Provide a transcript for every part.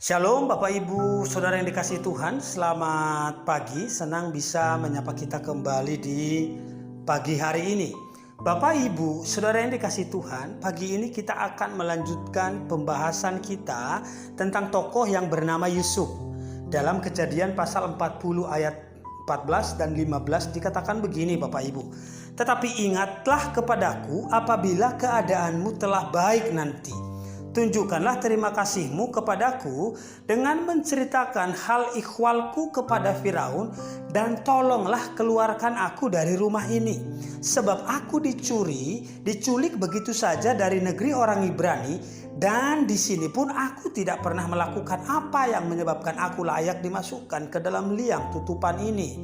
Shalom Bapak Ibu Saudara yang dikasihi Tuhan, selamat pagi. Senang bisa menyapa kita kembali di pagi hari ini. Bapak Ibu Saudara yang dikasihi Tuhan, pagi ini kita akan melanjutkan pembahasan kita tentang tokoh yang bernama Yusuf. Dalam Kejadian pasal 40 ayat 14 dan 15 dikatakan begini Bapak Ibu. Tetapi ingatlah kepadaku apabila keadaanmu telah baik nanti. Tunjukkanlah terima kasihmu kepadaku dengan menceritakan hal ikhwalku kepada Firaun, dan tolonglah keluarkan aku dari rumah ini. Sebab aku diculik begitu saja dari negeri orang Ibrani, dan di sini pun aku tidak pernah melakukan apa yang menyebabkan aku layak dimasukkan ke dalam liang tutupan ini.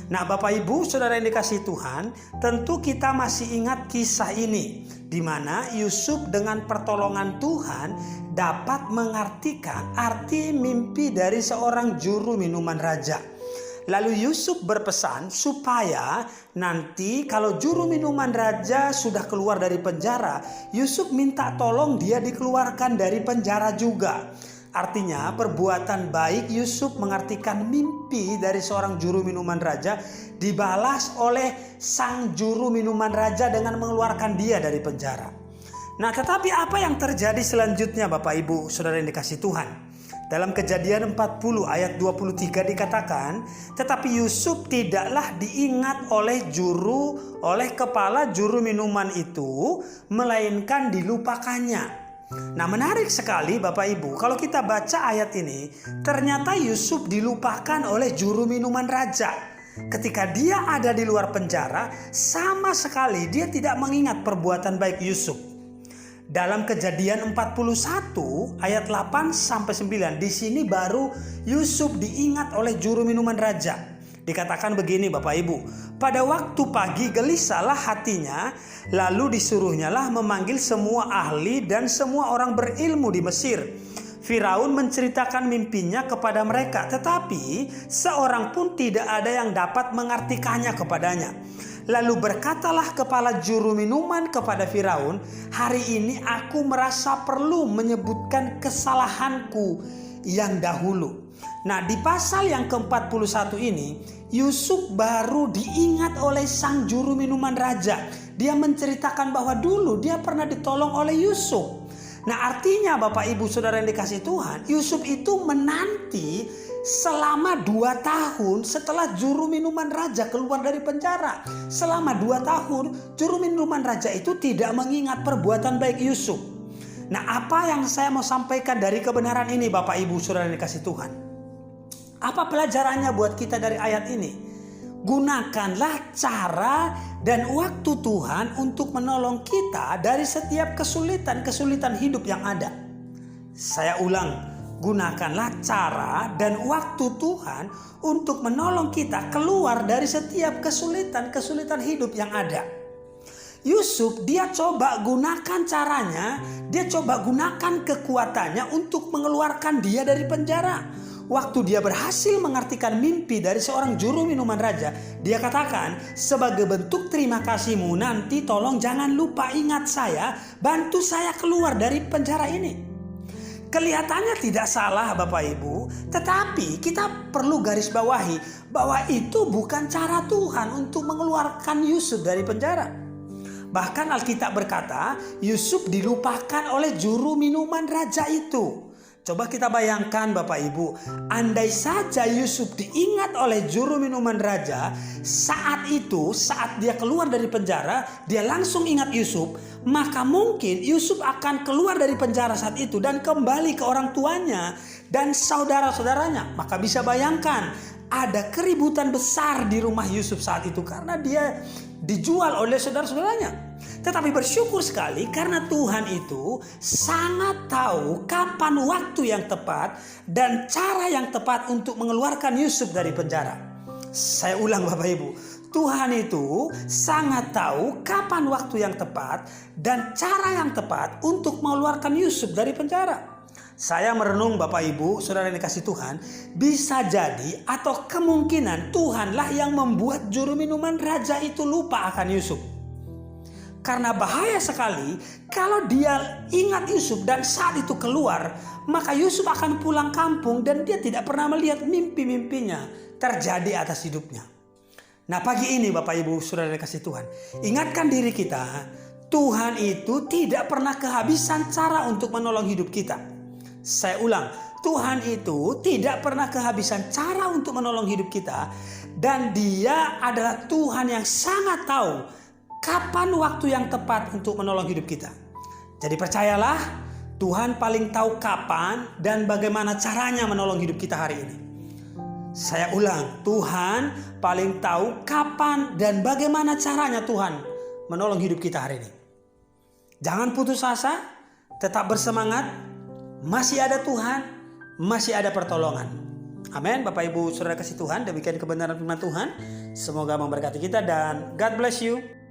Nah Bapak Ibu Saudara yang dikasihi Tuhan, tentu kita masih ingat kisah ini, di mana Yusuf dengan pertolongan Tuhan dapat mengartikan arti mimpi dari seorang juru minuman raja. Lalu Yusuf berpesan supaya nanti kalau juru minuman raja sudah keluar dari penjara, Yusuf minta tolong dia dikeluarkan dari penjara juga. Artinya perbuatan baik Yusuf mengartikan mimpi dari seorang juru minuman raja dibalas oleh sang juru minuman raja dengan mengeluarkan dia dari penjara. Nah tetapi apa yang terjadi selanjutnya Bapak Ibu Saudara yang dikasihi Tuhan? Dalam Kejadian 40 ayat 23 dikatakan, tetapi Yusuf tidaklah diingat oleh kepala juru minuman itu, melainkan dilupakannya. Nah menarik sekali Bapak Ibu, kalau kita baca ayat ini, ternyata Yusuf dilupakan oleh juru minuman raja. Ketika dia ada di luar penjara, sama sekali dia tidak mengingat perbuatan baik Yusuf. Dalam Kejadian 41 ayat 8-9, di sini baru Yusuf diingat oleh juru minuman raja. Dikatakan begini Bapak Ibu, pada waktu pagi gelisahlah hatinya, lalu disuruhnyalah memanggil semua ahli dan semua orang berilmu di Mesir. Firaun menceritakan mimpinya kepada mereka, tetapi seorang pun tidak ada yang dapat mengartikannya kepadanya. Lalu berkatalah kepala juru minuman kepada Firaun, hari ini aku merasa perlu menyebutkan kesalahanku yang dahulu. Nah di pasal yang ke-41 ini, Yusuf baru diingat oleh sang juru minuman raja. Dia menceritakan bahwa dulu dia pernah ditolong oleh Yusuf. Nah artinya Bapak Ibu Saudara yang dikasihi Tuhan, Yusuf itu menanti selama 2 tahun setelah juru minuman raja keluar dari penjara. Selama 2 tahun juru minuman raja itu tidak mengingat perbuatan baik Yusuf. Nah apa yang saya mau sampaikan dari kebenaran ini Bapak Ibu Saudara yang dikasihi Tuhan? Apa pelajarannya buat kita dari ayat ini? Gunakanlah cara dan waktu Tuhan untuk menolong kita dari setiap kesulitan hidup yang ada. Saya ulang, gunakanlah cara dan waktu Tuhan untuk menolong kita keluar dari setiap kesulitan hidup yang ada. Yusuf dia coba gunakan caranya, dia coba gunakan kekuatannya untuk mengeluarkan dia dari penjara. Waktu dia berhasil mengartikan mimpi dari seorang juru minuman raja, dia katakan, sebagai bentuk terima kasihmu nanti tolong jangan lupa ingat saya, bantu saya keluar dari penjara ini. Kelihatannya tidak salah Bapak Ibu, tetapi kita perlu garis bawahi bahwa itu bukan cara Tuhan untuk mengeluarkan Yusuf dari penjara. Bahkan Alkitab berkata, Yusuf dilupakan oleh juru minuman raja itu. Coba kita bayangkan Bapak Ibu, andai saja Yusuf diingat oleh juru minuman raja, saat dia keluar dari penjara, dia langsung ingat Yusuf, maka mungkin Yusuf akan keluar dari penjara saat itu dan kembali ke orang tuanya dan saudara-saudaranya. Maka bisa bayangkan ada keributan besar di rumah Yusuf saat itu karena dia dijual oleh saudara-saudaranya. Tetapi bersyukur sekali karena Tuhan itu sangat tahu kapan waktu yang tepat dan cara yang tepat untuk mengeluarkan Yusuf dari penjara. Saya ulang Bapak Ibu, Tuhan itu sangat tahu kapan waktu yang tepat dan cara yang tepat untuk mengeluarkan Yusuf dari penjara. Saya merenung Bapak Ibu Saudara yang dikasihi Tuhan, bisa jadi atau kemungkinan Tuhanlah yang membuat juru minuman raja itu lupa akan Yusuf. Karena bahaya sekali kalau dia ingat Yusuf dan saat itu keluar, maka Yusuf akan pulang kampung dan dia tidak pernah melihat mimpi-mimpinya terjadi atas hidupnya. Nah, pagi ini Bapak Ibu Saudara kasih Tuhan, ingatkan diri kita, Tuhan itu tidak pernah kehabisan cara untuk menolong hidup kita. Saya ulang, Tuhan itu tidak pernah kehabisan cara untuk menolong hidup kita, dan Dia adalah Tuhan yang sangat tahu kapan waktu yang tepat untuk menolong hidup kita. Jadi percayalah, Tuhan paling tahu kapan dan bagaimana caranya menolong hidup kita hari ini. Saya ulang, Tuhan paling tahu kapan dan bagaimana caranya Tuhan menolong hidup kita hari ini. Jangan putus asa, tetap bersemangat. Masih ada Tuhan, masih ada pertolongan. Amin. Bapak Ibu Saudara kasih Tuhan, demikian kebenaran firman Tuhan. Semoga memberkati kita dan God bless you.